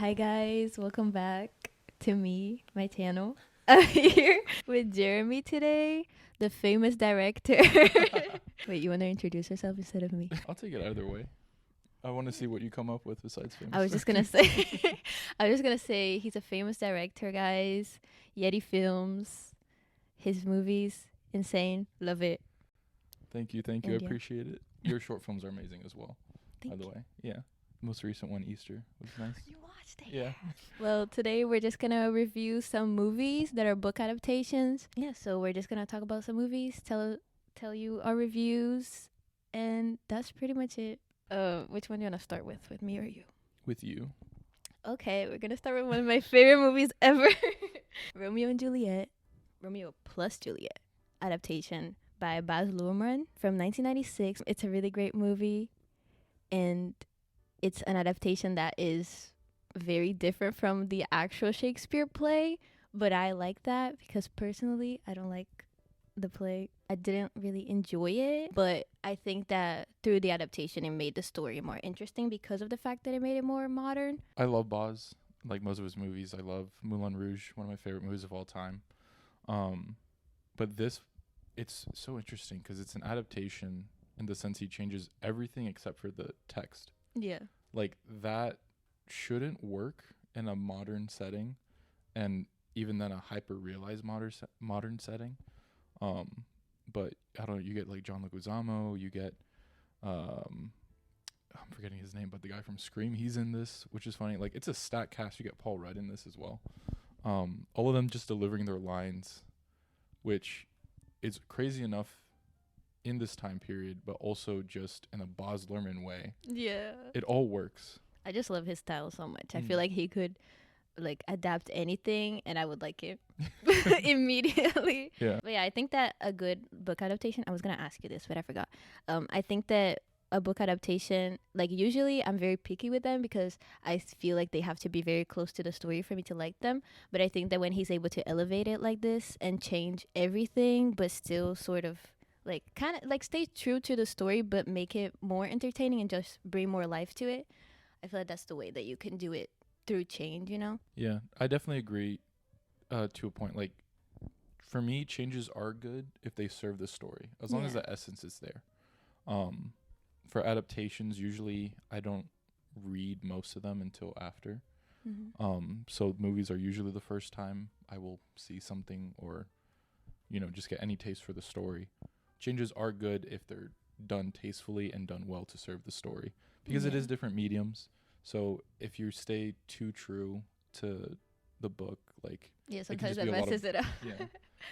Hi guys, welcome back to my channel. I'm here with Jeremy today, the famous director. Wait, you want to introduce yourself instead of me? I'll take it either way. I want to see what you come up with besides famous. I was just gonna say, he's a famous director, guys. YetiFilms, his movies, insane, love it. Thank you. I appreciate it. Your short films are amazing as well. By the way, yeah. Most recent one, Easter, was nice. You watched it? Yeah. Well, today we're just gonna review some movies that are book adaptations. Yeah, so we're just gonna talk about some movies, tell you our reviews, and that's pretty much it. Which one do you wanna start with me or you? With you. Okay, we're gonna start with one of my favorite movies ever, Romeo and Juliet, Romeo plus Juliet, adaptation by Luhrmann from 1996. It's a really great movie, and it's an adaptation that is very different from the actual Shakespeare play, but I like that because personally I don't like the play. I didn't really enjoy it, but I think that through the adaptation it made the story more interesting because of the fact that it made it more modern. I love Boz, like most of his movies. I love Moulin Rouge, one of my favorite movies of all time. But this, it's so interesting because it's an adaptation in the sense he changes everything except for the text. Yeah. Like, that shouldn't work in a modern setting, and even then a hyper-realized modern setting. But, I don't know, you get, like, John Leguizamo, you get, I'm forgetting his name, but the guy from Scream, he's in this, which is funny. Like, it's a stacked cast. You get Paul Rudd in this as well. All of them just delivering their lines, which is crazy enough in this time period, but also just in a Boz Luhrmann way. Yeah. It all works. I just love his style so much. I feel like he could like adapt anything and I would like it immediately. Yeah. But yeah, I think that a good book adaptation, I was going to ask you this, but I forgot. I think that a book adaptation, like usually I'm very picky with them because I feel like they have to be very close to the story for me to like them. But I think that when he's able to elevate it like this and change everything, but still sort of like kind of like stay true to the story, but make it more entertaining and just bring more life to it. I feel like that's the way that you can do it through change, you know? Yeah, I definitely agree to a point. Like, for me, changes are good if they serve the story, as long as the essence is there. For adaptations, usually I don't read most of them until after. So movies are usually the first time I will see something or, just get any taste for the story. Changes are good if they're done tastefully and done well to serve the story, because it is different mediums. So if you stay too true to the book, like sometimes that messes it up. Yeah,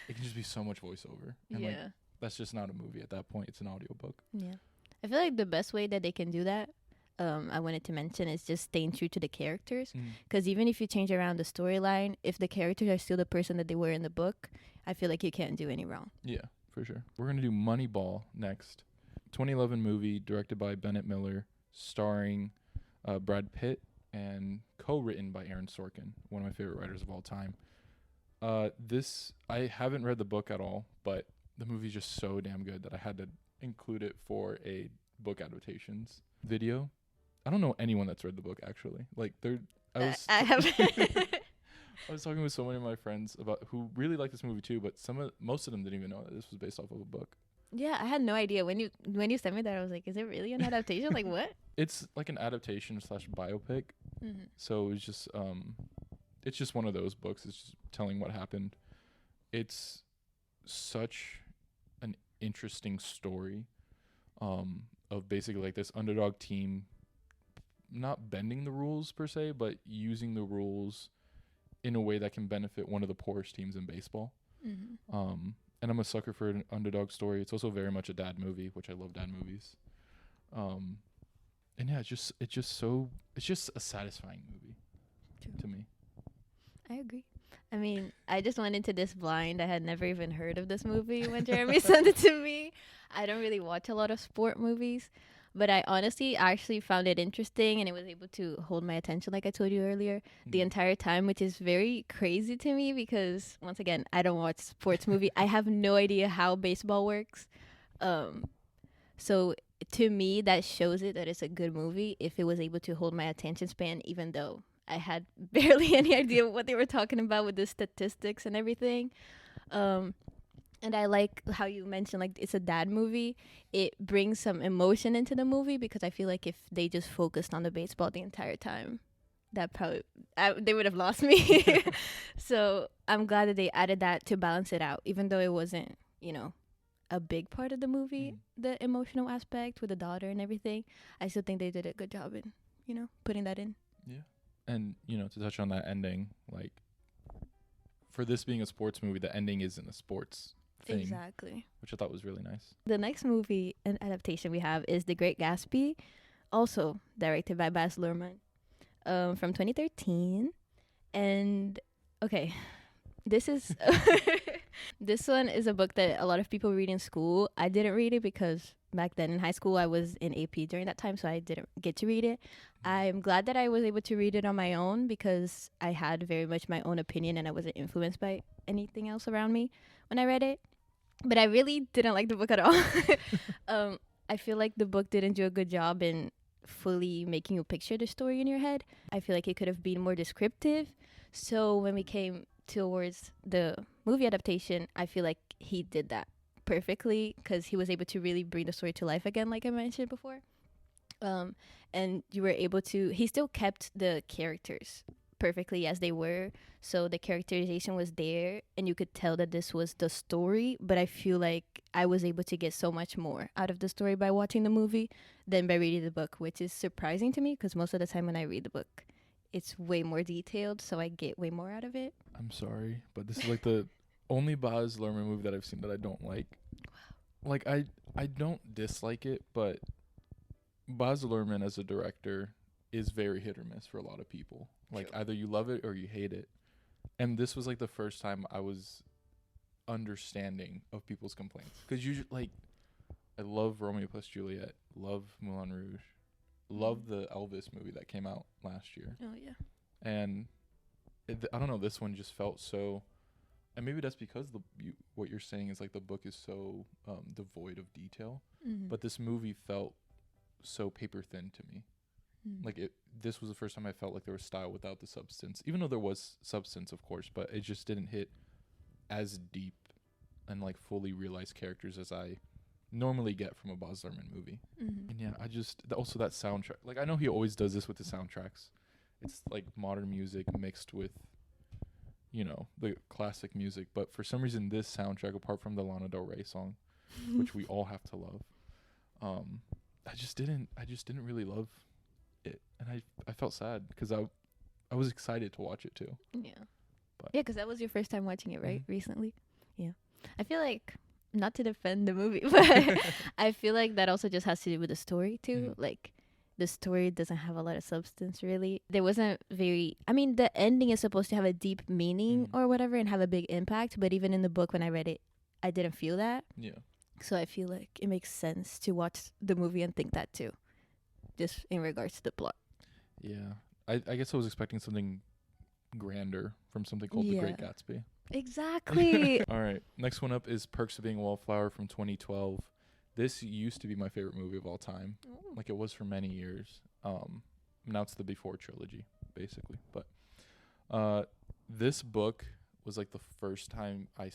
it can just be so much voiceover. And like, that's just not a movie at that point. It's an audiobook. Yeah, I feel like the best way that they can do that, I wanted to mention, is just staying true to the characters. Because even if you change around the storyline, if the characters are still the person that they were in the book, I feel like you can't do any wrong. Yeah, for sure. We're gonna do Moneyball next. 2011 movie directed by Bennet, starring Brad Pitt, and co-written by Aaron Sorkin, one of my favorite writers of all time. This, I haven't read the book at all, but the movie's just so damn good that I had to include it for a book adaptations video. I don't know anyone that's read the book, actually. Like, I haven't. I was talking with so many of my friends about who really like this movie too, but most of them didn't even know that this was based off of a book. Yeah, I had no idea. When you sent me that, I was like, is it really an adaptation? Like, what? It's like an adaptation / biopic. So it's just one of those books. It's just telling what happened. It's such an interesting story of basically like this underdog team not bending the rules per se, but using the rules in a way that can benefit one of the poorest teams in baseball. And I'm a sucker for an underdog story. It's also very much a dad movie, which I love dad movies. And yeah, it's just a satisfying movie to me. I agree. I mean, I just went into this blind. I had never even heard of this movie when Jeremy sent it to me. I don't really watch a lot of sport movies, but I honestly actually found it interesting, and it was able to hold my attention, like I told you earlier, the entire time, which is very crazy to me because, once again, I don't watch sports movie. I have no idea how baseball works. So to me, that shows it that it's a good movie if it was able to hold my attention span, even though I had barely any idea what they were talking about with the statistics and everything. And I like how you mentioned, like, it's a dad movie. It brings some emotion into the movie, because I feel like if they just focused on the baseball the entire time, that probably they would have lost me. So I'm glad that they added that to balance it out, even though it wasn't, a big part of the movie, the emotional aspect with the daughter and everything. I still think they did a good job in, putting that in. Yeah. And, to touch on that ending, like, for this being a sports movie, the ending isn't a sports thing. Exactly. Which I thought was really nice. The next movie and adaptation we have is The Great Gatsby, also directed by Baz Luhrmann, from 2013. And, okay, this is... This one is a book that a lot of people read in school. I didn't read it because back then in high school I was in AP during that time, so I didn't get to read it. I'm glad that I was able to read it on my own, because I had very much my own opinion and I wasn't influenced by anything else around me when I read it. But I really didn't like the book at all. I feel like the book didn't do a good job in fully making you picture the story in your head. I feel like it could have been more descriptive. So when we came towards the movie adaptation, I feel like he did that perfectly, because he was able to really bring the story to life again, like I mentioned before. And you were able to, he still kept the characters perfectly as they were, so the characterization was there and you could tell that this was the story. But I feel like I was able to get so much more out of the story by watching the movie than by reading the book, which is surprising to me, because most of the time when I read the book, it's way more detailed, so I get way more out of it. I'm sorry, but this is like the only Baz Luhrmann movie that I've seen that I don't like. Wow. Like, I don't dislike it, but Baz Luhrmann as a director is very hit or miss for a lot of people. Like, either you love it or you hate it. And this was like the first time I was understanding of people's complaints. Because usually, like, I love Romeo plus Juliet, love Moulin Rouge, love the Elvis movie that came out last year. Oh, yeah. And I don't know, this one just felt so, and maybe that's because what you're saying is like the book is so devoid of detail, but this movie felt so paper thin to me. Like, this was the first time I felt like there was style without the substance, even though there was substance, of course, but it just didn't hit as deep and like fully realized characters as I normally get from a Baz Luhrmann movie. And yeah, I just, also that soundtrack, like, I know he always does this with the soundtracks. It's like modern music mixed with, the classic music, but for some reason this soundtrack, apart from the Lana Del Rey song, which we all have to love, I just didn't really love it, and I felt sad because I was excited to watch it too. Yeah. But yeah, because that was your first time watching it, right? Recently. Yeah. I feel like, not to defend the movie, but I feel like that also just has to do with the story too. Like, the story doesn't have a lot of substance, really. There wasn't the ending is supposed to have a deep meaning or whatever and have a big impact, but even in the book when I read it, I didn't feel that. Yeah. So I feel like it makes sense to watch the movie and think that too, just in regards to the plot. Yeah. I guess I was expecting something grander from something called The Great Gatsby. Exactly. All right. Next one up is Perks of Being a Wallflower from 2012. This used to be my favorite movie of all time. Ooh. Like, it was for many years. Now it's the Before trilogy, basically. But this book was like the first time I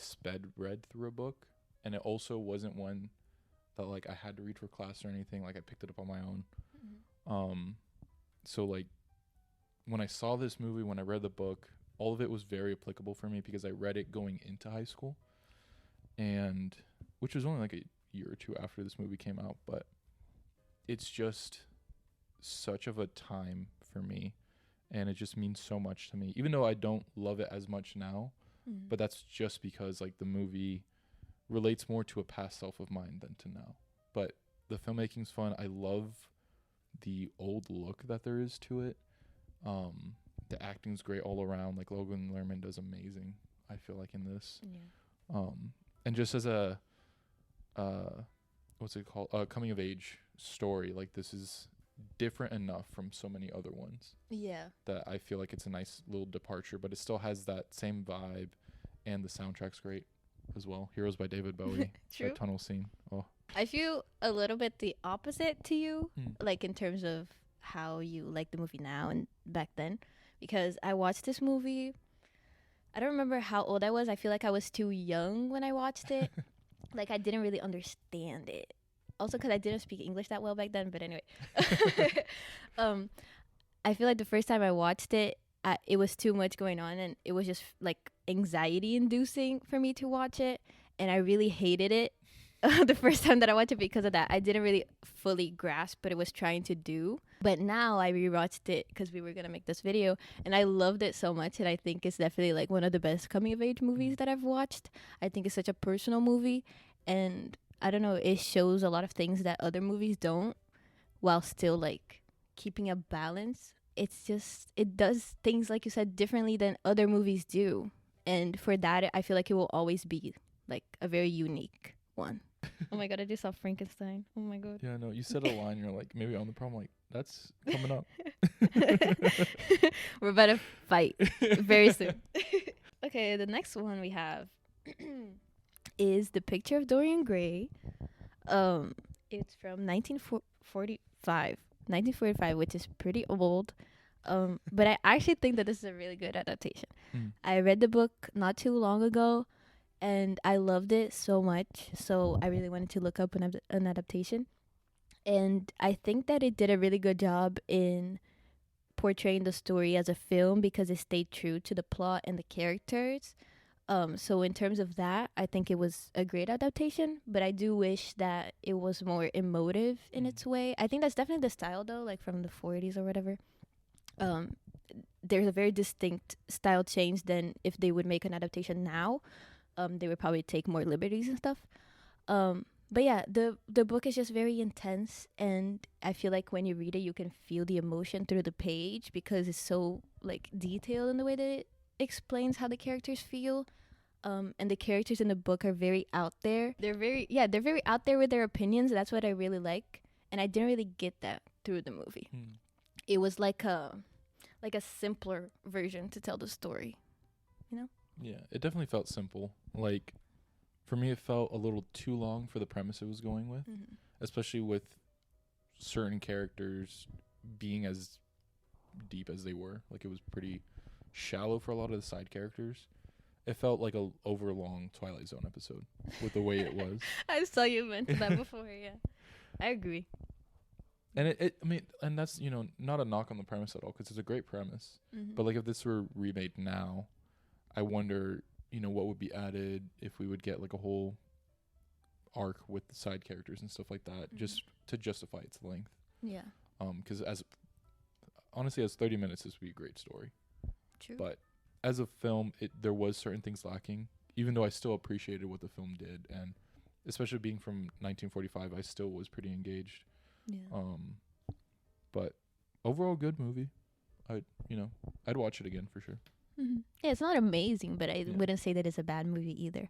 read through a book. And it also wasn't one that like I had to read for class or anything. Like, I picked it up on my own. So like, when I saw this movie, when I read the book, all of it was very applicable for me because I read it going into high school, and which was only like a year or two after this movie came out. But it's just such of a time for me, and it just means so much to me, even though I don't love it as much now. But that's just because like the movie relates more to a past self of mine than to now. But the filmmaking's fun. I love the old look that there is to it. The acting's great all around. Like, Logan Lerman does amazing, I feel like, in this. Yeah. And just as a what's it called? A coming of age story, like, this is different enough from so many other ones. Yeah. That I feel like it's a nice little departure, but it still has that same vibe, and the soundtrack's great as well. Heroes by David Bowie. True. That tunnel scene. Oh. I feel a little bit the opposite to you, like in terms of how you like the movie now and back then, because I watched this movie. I don't remember how old I was. I feel like I was too young when I watched it. Like, I didn't really understand it. Also, because I didn't speak English that well back then. But anyway, I feel like the first time I watched it, it was too much going on, and it was just like anxiety inducing for me to watch it, and I really hated it the first time that I watched it because of that. I didn't really fully grasp what it was trying to do. But now I rewatched it because we were gonna make this video, and I loved it so much, and I think it's definitely like one of the best coming of age movies that I've watched. I think it's such a personal movie, and I don't know, it shows a lot of things that other movies don't, while still like keeping a balance. It's just, it does things, like you said, differently than other movies do, and for that I feel like it will always be like a very unique one. Oh my god, I just saw Frankenstein. Oh my god. Yeah, no, you said a line, you're like, maybe on the problem, like, that's coming up. We're about to fight very soon. Okay, the next one we have is The Picture of Dorian Gray. It's from 1945, which is pretty old. But I actually think that this is a really good adaptation. I read the book not too long ago, and I loved it so much, so I really wanted to look up an adaptation. And I think that it did a really good job in portraying the story as a film because it stayed true to the plot and the characters. So in terms of that, I think it was a great adaptation, but I do wish that it was more emotive in its way. I think that's definitely the style, though, like from the 40s or whatever. There's a very distinct style change than if they would make an adaptation now. They would probably take more liberties and stuff. But yeah, the book is just very intense, and I feel like when you read it, you can feel the emotion through the page because it's so like detailed in the way that it explains how the characters feel. And the characters in the book are very out there. They're very out there with their opinions. That's what I really like, and I didn't really get that through the movie. It was like a simpler version to tell the story, you know? Yeah, it definitely felt simple. Like, for me, it felt a little too long for the premise it was going with, especially with certain characters being as deep as they were. Like, it was pretty shallow for a lot of the side characters. It felt like a overlong Twilight Zone episode with the way it was. I saw you mention that before, yeah. I agree. And and that's, not a knock on the premise at all, because it's a great premise. But like, if this were remade now, I wonder, what would be added if we would get like a whole arc with the side characters and stuff like that, just to justify its length. Yeah. Because honestly, as 30 minutes, this would be a great story. True. But as a film, there was certain things lacking, even though I still appreciated what the film did, and especially being from 1945, I still was pretty engaged. Yeah. But overall, good movie. I'd watch it again for sure. Yeah, it's not amazing, but I wouldn't say that it's a bad movie either.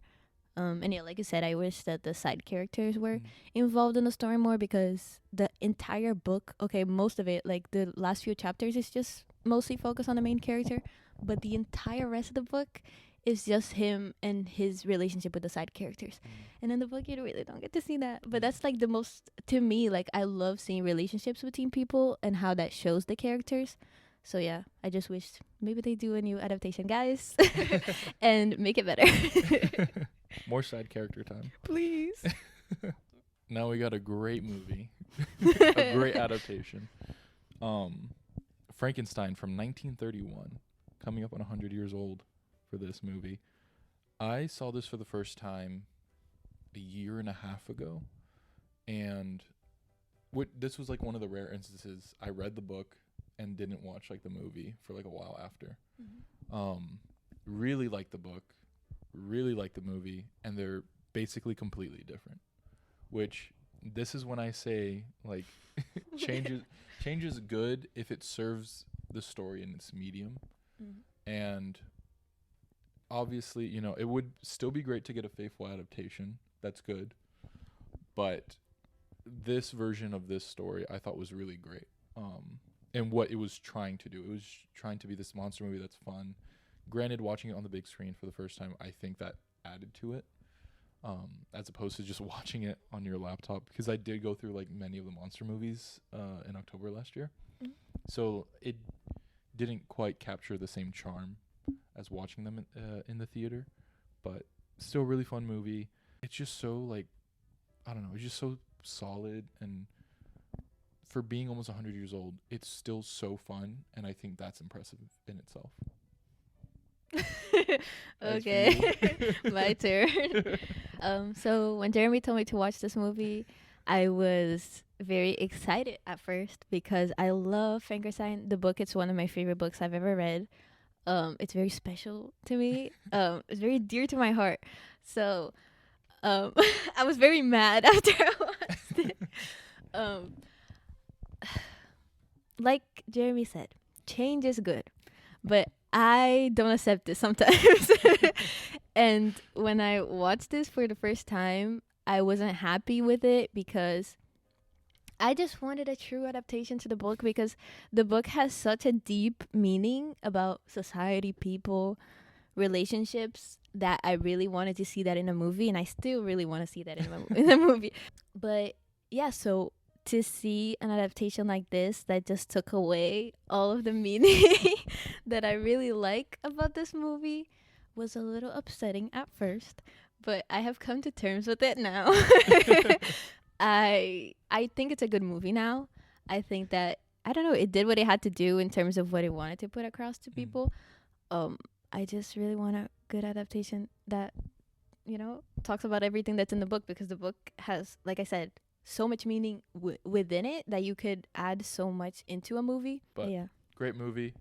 And yeah, like you said, I wish that the side characters were involved in the story more, because the entire book, okay, most of it, like the last few chapters, is just mostly focused on the main character, but the entire rest of the book is just him and his relationship with the side characters. And in the book, you really don't get to see that. But that's like the most, to me, like I love seeing relationships between people and how that shows the characters. So yeah, I just wish maybe they do a new adaptation, guys, and make it better. More side character time. Please. Now we got a great movie. A great adaptation. Frankenstein from 1931, coming up on 100 years old for this movie. I saw this for the first time a year and a half ago, and this was like one of the rare instances I read the book and didn't watch like the movie for like a while after. Really liked the book, really liked the movie, and they're basically completely different, which this is when I say like change is good if it serves the story in its medium. And obviously, it would still be great to get a faithful adaptation. That's good. But this version of this story I thought was really great. And what it was trying to do. It was trying to be this monster movie that's fun. Granted, watching it on the big screen for the first time, I think that added to it. As opposed to just watching it on your laptop. Because I did go through like many of the monster movies in October last year. So it didn't quite capture the same charm as watching them in the theater, but still a really fun movie. It's just so like, I don't know, it's just so solid, and for being almost 100 years old, it's still so fun, and I think that's impressive in itself. Okay, my turn. So when Jeremy told me to watch this movie, I was very excited at first because I love Frankenstein. The book, it's one of my favorite books I've ever read. It's very special to me. It's very dear to my heart. So, I was very mad after I watched it. Like Jeremy said, change is good, but I don't accept this sometimes. And when I watched this for the first time, I wasn't happy with it because I just wanted a true adaptation to the book, because the book has such a deep meaning about society, people, relationships, that I really wanted to see that in a movie, and I still really want to see that in a movie. But yeah, so to see an adaptation like this that just took away all of the meaning that I really like about this movie was a little upsetting at first, but I have come to terms with it now. I think it's a good movie now. I think that, I don't know, it did what it had to do in terms of what it wanted to put across to people. I just really want a good adaptation that, talks about everything that's in the book, because the book has, like I said, so much meaning within it that you could add so much into a movie. But yeah, great movie.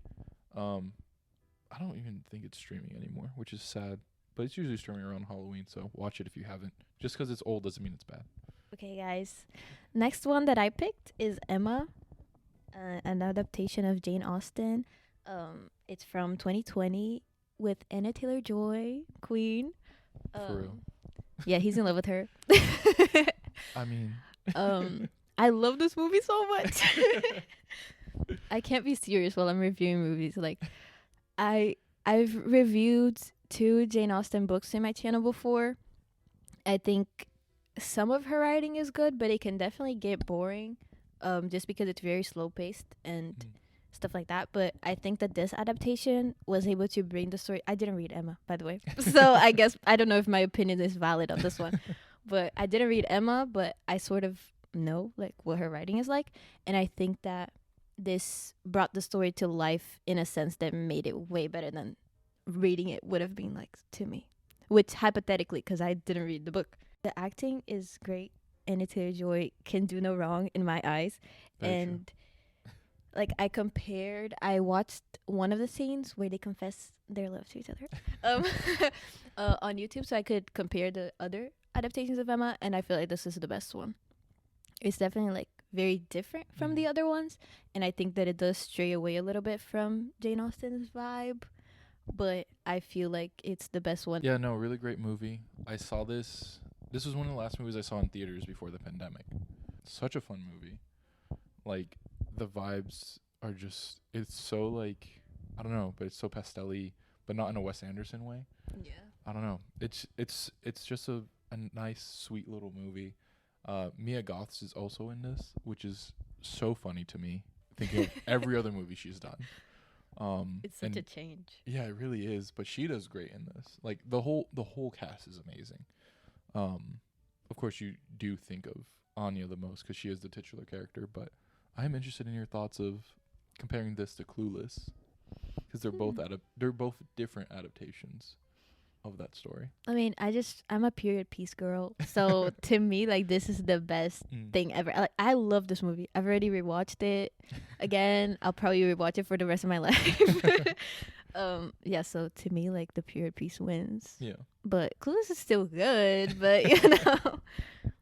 I don't even think it's streaming anymore, which is sad. But it's usually streaming around Halloween, so watch it if you haven't. Just because it's old doesn't mean it's bad. Okay, guys. Next one that I picked is Emma, an adaptation of Jane Austen. It's from 2020 with Anna Taylor-Joy, Queen. For real. Yeah, he's in love with her. I mean, I love this movie so much. I can't be serious while I'm reviewing movies. Like, I've reviewed 2 Jane Austen books in my channel before. I think some of her writing is good, but it can definitely get boring, just because it's very slow paced and stuff like that. But I think that this adaptation was able to bring the story. I didn't read Emma, by the way, so I guess I don't know if my opinion is valid on this one. But I didn't read Emma, but I sort of know like what her writing is like, and I think that this brought the story to life in a sense that made it way better than reading it would have been like to me, which hypothetically, because I didn't read the book. The acting is great, and Taylor-Joy can do no wrong in my eyes. Very and true. Like, I watched one of the scenes where they confess their love to each other on YouTube, so I could compare the other adaptations of Emma, and I feel like this is the best one. It's definitely like very different from the other ones, and I think that it does stray away a little bit from Jane Austen's vibe, but I feel like it's the best one. Yeah, no, really great movie. I saw this. This was one of the last movies I saw in theaters before the pandemic. Such a fun movie. Like, the vibes are just, it's so like, I don't know, but it's so pastel-y, but not in a Wes Anderson way. Yeah. I don't know. It's just a nice, sweet little movie. Mia Goth's is also in this, which is so funny to me, thinking of every other movie she's done. It's such a change. Yeah, it really is. But she does great in this. Like, the whole cast is amazing. Of course, you do think of Anya the most because she is the titular character. But I'm interested in your thoughts of comparing this to Clueless, because they're both different adaptations of that story. I mean, I'm a period piece girl, so to me, like, this is the best thing ever. Like, I love this movie. I've already rewatched it again. I'll probably rewatch it for the rest of my life. Yeah, so to me, like, the period piece wins. Yeah. But Clueless is still good, but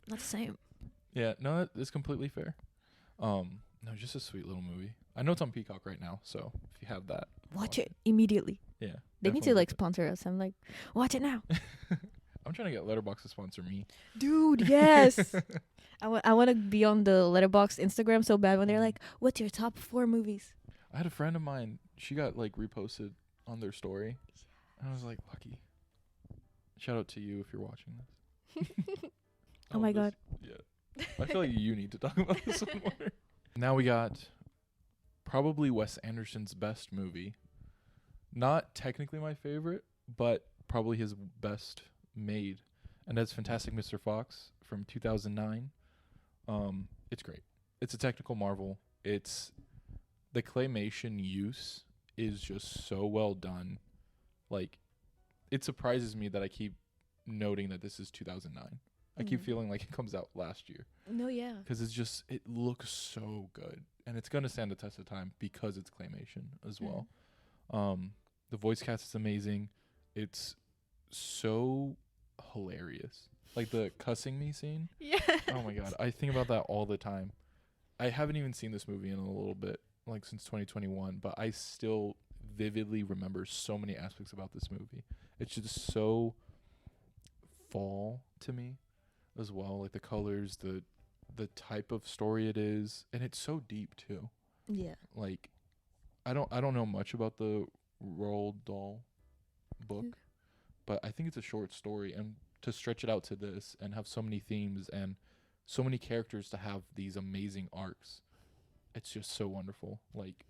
not the same. Yeah, no, that's completely fair. No, just a sweet little movie. I know it's on Peacock right now, so if you have that, watch it immediately. Yeah. They need to like sponsor us. I'm like, watch it now. I'm trying to get Letterboxd to sponsor me. Dude, yes. I want to be on the Letterboxd Instagram so bad when they're like, what's your top 4 movies? I had a friend of mine, she got like reposted on their story. And I was like, lucky. Shout out to you if you're watching this. Oh my God. Yeah. I feel like you need to talk about this one more. Now we got probably Wes Anderson's best movie. Not technically my favorite, but probably his best made. And that's Fantastic Mr. Fox from 2009. It's great. It's a technical marvel. It's the claymation use is just so well done. Like, it surprises me that I keep noting that this is 2009. I keep feeling like it comes out last year. No, yeah. Because it looks so good. And it's going to stand the test of time because it's claymation as well. The voice cast is amazing. It's so hilarious. Like the cussing me scene. Yeah. Oh my God. I think about that all the time. I haven't even seen this movie in a little bit, like since 2021, but I still vividly remember so many aspects about this movie. It's just so fall to me as well. Like the colors, the type of story it is, and it's so deep too. Yeah. Like I don't know much about the Roald Dahl book, but I think it's a short story, and to stretch it out to this and have so many themes and so many characters to have these amazing arcs, it's just so wonderful. Like,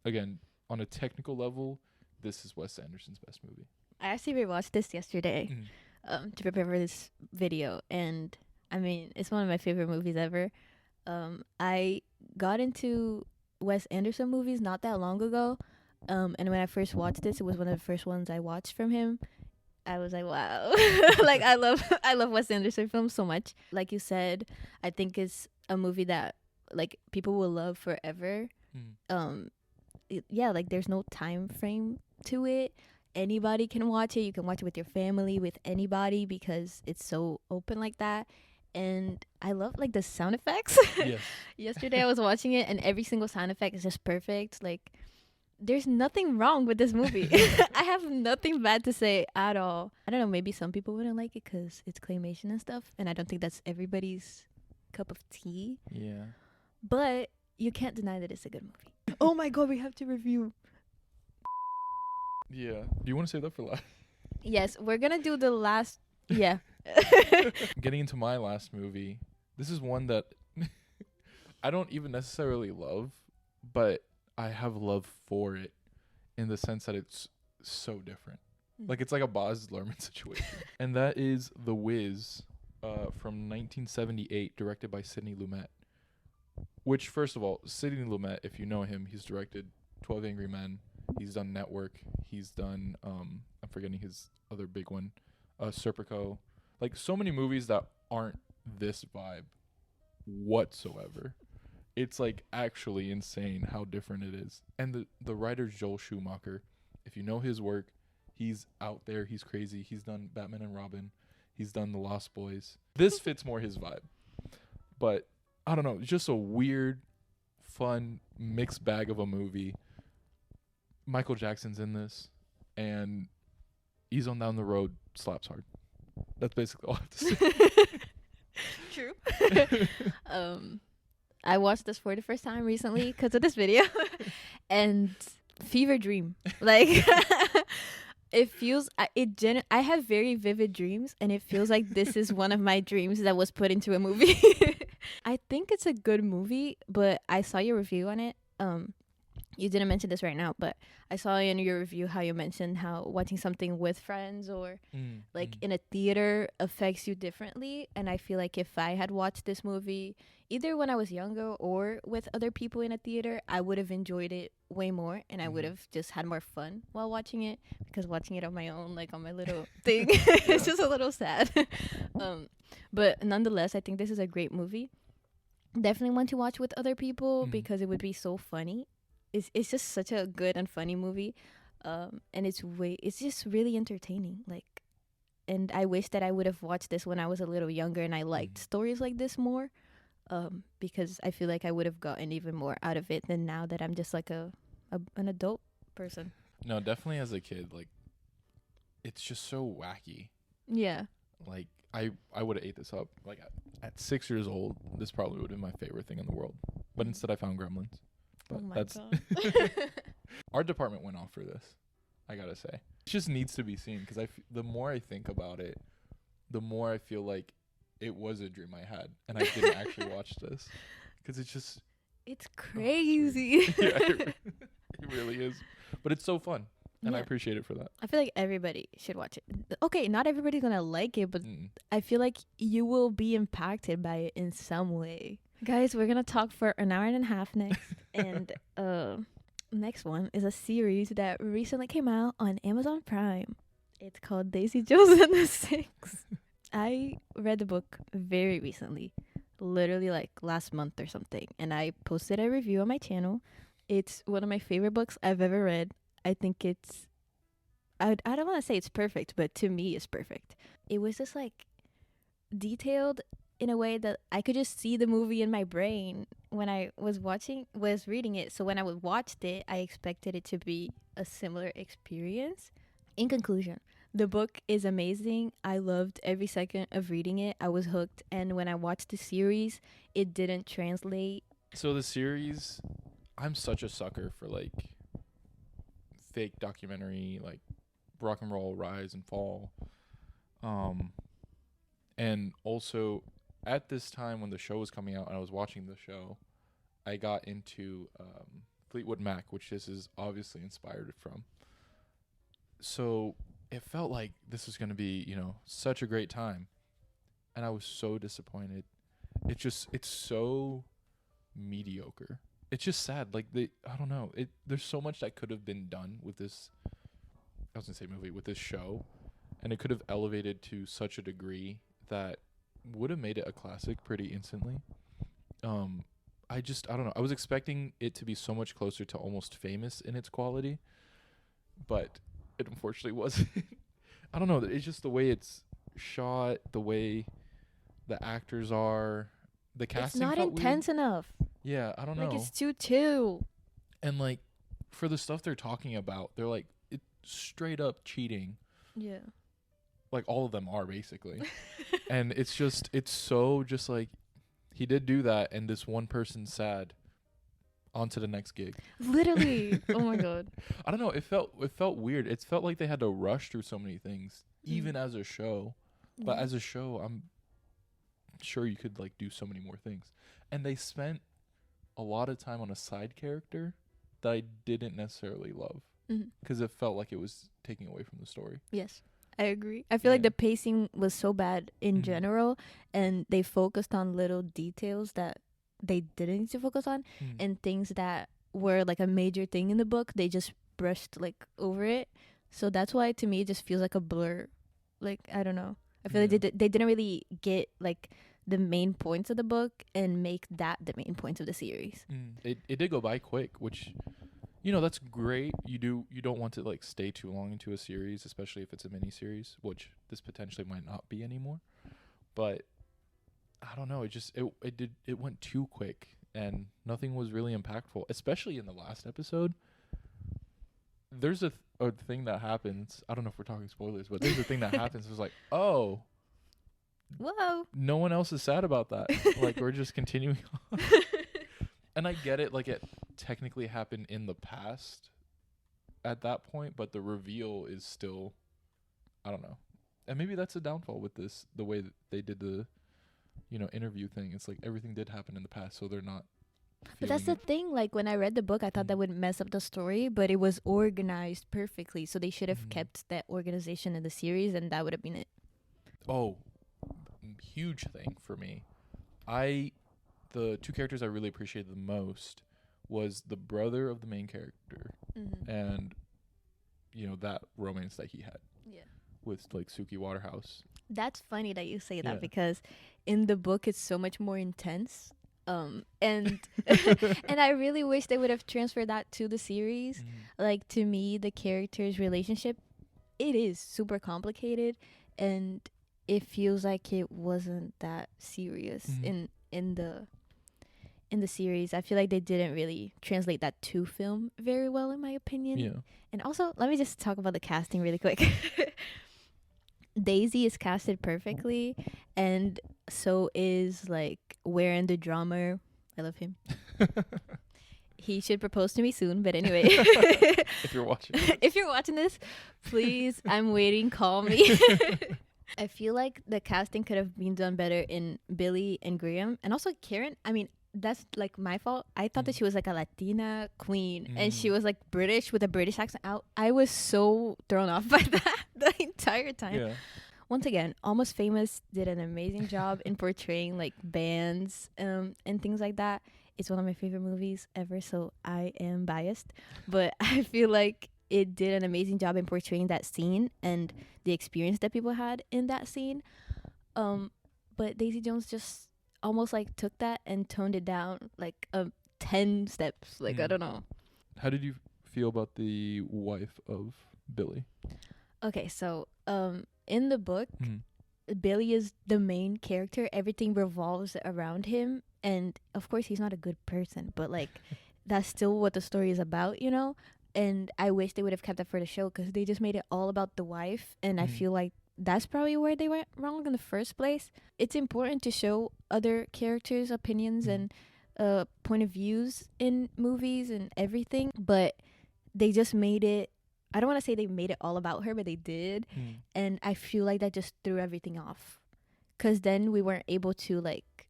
again, on a technical level, this is Wes Anderson's best movie. I actually rewatched this yesterday to prepare for this video, and I mean, it's one of my favorite movies ever. I got into Wes Anderson movies not that long ago, and when I first watched this, it was one of the first ones I watched from him. I was like, wow. Like, I love Wes Anderson films so much. Like you said, I think it's a movie that, like, people will love forever. Like, there's no time frame to it. Anybody can watch it. You can watch it with your family, with anybody, because it's so open like that. And I love, like, the sound effects. Yes. Yesterday I was watching it, and every single sound effect is just perfect. Like, there's nothing wrong with this movie. I have nothing bad to say at all. I don't know, maybe some people wouldn't like it because it's claymation and stuff, and I don't think that's everybody's cup of tea. Yeah. But you can't deny that it's a good movie. Oh my God, we have to review. Yeah. Do you want to save that for last? Yes, we're going to do the last. Yeah. Getting into my last movie, this is one that I don't even necessarily love, but I have love for it in the sense that it's so different. Like, it's like a Baz Luhrmann situation. And that is The Wiz from 1978, directed by Sidney Lumet. Which, first of all, Sidney Lumet, if you know him, he's directed 12 Angry Men. He's done Network. He's done, I'm forgetting his other big one, Serpico. Like, so many movies that aren't this vibe whatsoever. It's, like, actually insane how different it is. And the writer Joel Schumacher, if you know his work, he's out there. He's crazy. He's done Batman and Robin. He's done The Lost Boys. This fits more his vibe. But, I don't know. It's just a weird, fun, mixed bag of a movie. Michael Jackson's in this. And Ease on Down the Road slaps hard. That's basically all I have to say. True. I watched this for the first time recently because of this video. And fever dream. Like, it feels, I have very vivid dreams, and it feels like this is one of my dreams that was put into a movie. I think it's a good movie, but I saw your review on it. You didn't mention this right now, but I saw in your review how you mentioned how watching something with friends or in a theater affects you differently. And I feel like if I had watched this movie either when I was younger or with other people in a theater, I would have enjoyed it way more, and I would have just had more fun while watching it, because watching it on my own, like on my little thing, it's just a little sad. But nonetheless, I think this is a great movie. Definitely want to watch with other people because it would be so funny. It's just such a good and funny movie, and it's just really entertaining. Like, and I wish that I would have watched this when I was a little younger and I liked stories like this more, because I feel like I would have gotten even more out of it than now that I'm just like an adult person. No, definitely as a kid, like, it's just so wacky. Yeah. Like, I would have ate this up. Like, at 6 years old, this probably would have been my favorite thing in the world. But instead I found Gremlins. But oh my that's God. Our department went off for this, I gotta say. It just needs to be seen, because the more I think about it, the more I feel like it was a dream I had, and I didn't actually watch this, because It's crazy. Yeah, it really is. But it's so fun. And I appreciate it for that. I feel like everybody should watch it. Okay, not everybody's gonna like it, but Mm. I feel like you will be impacted by it in some way. Guys, we're gonna talk for an hour and a half next. And next one is a series that recently came out on Amazon Prime. It's called Daisy Jones and the Six. I read the book very recently, literally like last month or something, and I posted a review on my channel. It's one of my favorite books I've ever read. I think it's, I don't want to say it's perfect, but to me it's perfect. It was just like detailed in a way that I could just see the movie in my brain when I was reading it. So when I watched it, I expected it to be a similar experience. In conclusion, the book is amazing. I loved every second of reading it. I was hooked. And when I watched the series, it didn't translate. So the series, I'm such a sucker for like fake documentary, like rock and roll rise and fall. And also at this time when the show was coming out and I was watching the show, I got into Fleetwood Mac, which this is obviously inspired from. So it felt like this was going to be, you know, such a great time. And I was so disappointed. It's so mediocre. It's just sad. Like I don't know. There's so much that could have been done with this. I was gonna say movie with this show, and it could have elevated to such a degree that would have made it a classic pretty instantly. I don't know. I was expecting it to be so much closer to Almost Famous in its quality, but it unfortunately wasn't. I don't know. It's just the way it's shot, the way the actors are, the casting. It's not intense enough. Yeah, I don't know. Like, it's too chill. And, like, for the stuff they're talking about, they're, like, straight up cheating. Yeah. Like, all of them are, basically. And it's so just, like, he did do that, and this one person's sad. On to the next gig. Literally. Oh, my God. I don't know. It felt weird. It felt like they had to rush through so many things, even as a show. But as a show, I'm sure you could, like, do so many more things. And they spent a lot of time on a side character that I didn't necessarily love because it felt like it was taking away from the story. Yes, I agree. I feel like the pacing was so bad in general, and they focused on little details that they didn't need to focus on, and things that were like a major thing in the book, they just brushed like over it. So that's why to me it just feels like a blur. Like, I don't know. I feel like they didn't really get like the main points of the book and make that the main points of the series. It did go by quick, which, you know, that's great. You don't want to like stay too long into a series, especially if it's a mini series, which this potentially might not be anymore. But I don't know, it went too quick and nothing was really impactful, especially in the last episode. There's a thing that happens. I don't know if we're talking spoilers, but there's a thing that happens. It's like, oh, whoa, no one else is sad about that. Like, we're just continuing on. And I get it, like, it technically happened in the past at that point, but the reveal is still, I don't know. And maybe that's a downfall with this, the way that they did the, you know, interview thing. It's like everything did happen in the past, so they're not. But that's the thing. Like, when I read the book, I thought that would mess up the story, but it was organized perfectly. So they should have kept that organization in the series, and that would have been it. Oh, huge thing for me. The two characters I really appreciated the most was the brother of the main character and, you know, that romance that he had with, like, Suki Waterhouse. That's funny that you say that because in the book it's so much more intense. And and I really wish they would have transferred that to the series. Like, to me, the characters' relationship, it is super complicated, and it feels like it wasn't that serious in the series. I feel like they didn't really translate that to film very well, in my opinion. Yeah. And also, let me just talk about the casting really quick. Daisy is casted perfectly, and so is, like, Warren the drummer. I love him. He should propose to me soon, but anyway. If you're watching this, please, I'm waiting, call me. I feel like the casting could have been done better in Billy and Graham, and also Karen. I mean, that's like my fault. I thought that she was like a Latina queen, and she Mm. was like British with a British accent out. I was so thrown off by that the entire time. Yeah. Once again, Almost Famous did an amazing job in portraying like bands and things like that. It's one of my favorite movies ever, so I am biased, but I feel like it did an amazing job in portraying that scene and the experience that people had in that scene. But Daisy Jones just almost like took that and toned it down like 10 steps. Like I Mm. don't know. How did you feel about the wife of Billy? Okay, so in the book, Mm. Billy is the main character. Everything revolves around him, and of course he's not a good person, but like that's still what the story is about, you know. And I wish they would have kept that for the show because they just made it all about the wife, and I Mm. feel like that's probably where they went wrong in the first place. It's important to show other characters' opinions Mm. and point of views in movies and everything, but they just made it. I don't want to say they made it all about her, but they did. Mm. And I feel like that just threw everything off. Because then we weren't able to, like,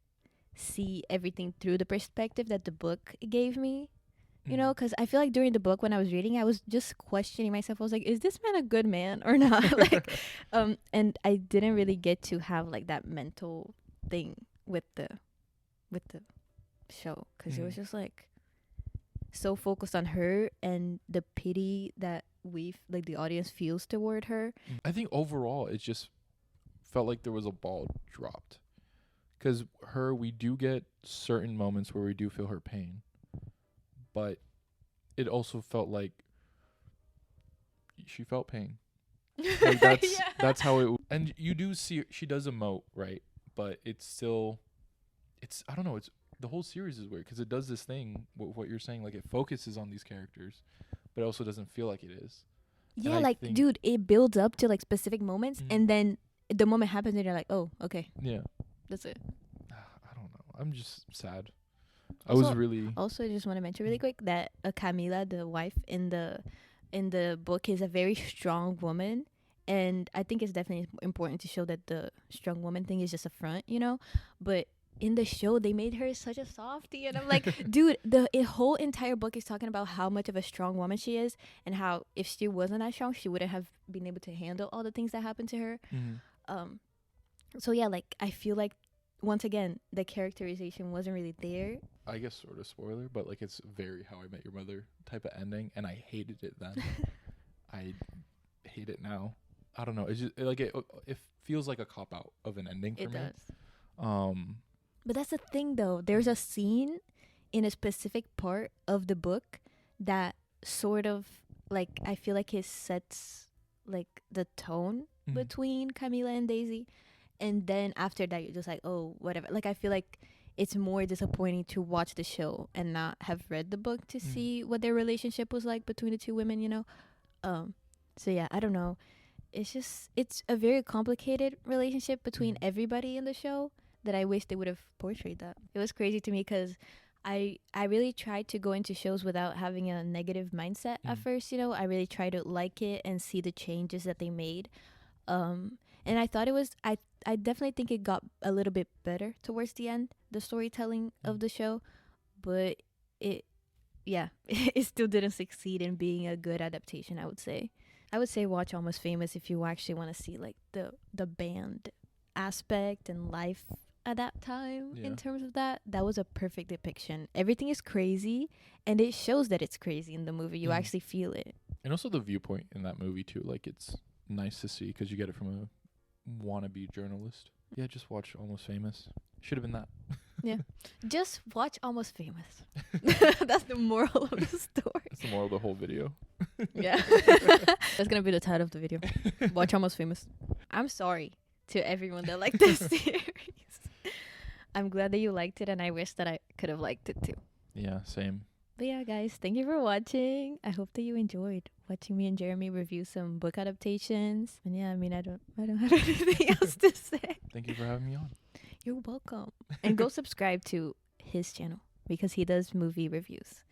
see everything through the perspective that the book gave me. You know, because I feel like during the book when I was reading, I was just questioning myself. I was like, is this man a good man or not? Like, and I didn't really get to have, like, that mental thing with the show. Because it was just, like, so focused on her and the pity that like the audience feels toward her. I think overall it just felt like there was a ball dropped. Because we do get certain moments where we do feel her pain. But it also felt like she felt pain. Like that's how it. And you do see she does emote, right? But it's I don't know. It's the whole series is weird because it does this thing. What you're saying, like it focuses on these characters, but it also doesn't feel like it is. Yeah, like dude, it builds up to like specific moments, Mhm. and then the moment happens, and you're like, oh, okay, Yeah. that's it. I don't know. I'm just sad. I was really. Also, I just want to mention really quick that Camila, the wife in the book, is a very strong woman, and I think it's definitely important to show that the strong woman thing is just a front, you know. But in the show, they made her such a softie, and I'm like, dude, the whole entire book is talking about how much of a strong woman she is, and how if she wasn't that strong, she wouldn't have been able to handle all the things that happened to her. Mhm. So yeah, like I feel like once again the characterization wasn't really there. I guess sort of spoiler, but like it's very How I Met Your Mother type of ending, and I hated it then. I hate it now. I don't know. It's just it feels like a cop out of an ending for It me. does. But that's the thing though. There's a scene in a specific part of the book that sort of like I feel like it sets like the tone Mhm. between Camila and Daisy. And then after that you're just like, oh, whatever. Like I feel like it's more disappointing to watch the show and not have read the book to see what their relationship was like between the two women, you know? So yeah, I don't know. It's a very complicated relationship between everybody in the show that I wish they would have portrayed that. It was crazy to me because I really tried to go into shows without having a negative mindset at first, you know. I really tried to like it and see the changes that they made. And I thought I definitely think it got a little bit better towards the end, the storytelling of the show, but it still didn't succeed in being a good adaptation, I would say. I would say watch Almost Famous if you actually want to see like the band aspect and life at that time. In terms of that was a perfect depiction. Everything is crazy and it shows that it's crazy in the movie. You actually feel it. And also the viewpoint in that movie too, like it's nice to see because you get it from a wannabe journalist. Yeah, just watch Almost Famous. Should have been that. Yeah, just watch Almost Famous. That's the moral of the story. That's the moral of the whole video. Yeah. That's gonna be the title of the video. Watch Almost Famous. I'm sorry to everyone that liked this series. I'm glad that you liked it, and I wish that I could have liked it too. Yeah, same. But yeah, guys, thank you for watching. I hope that you enjoyed watching me and Jeremy review some book adaptations. And yeah, I mean, I don't have anything else to say. Thank you for having me on. You're welcome. And go subscribe to his channel because he does movie reviews.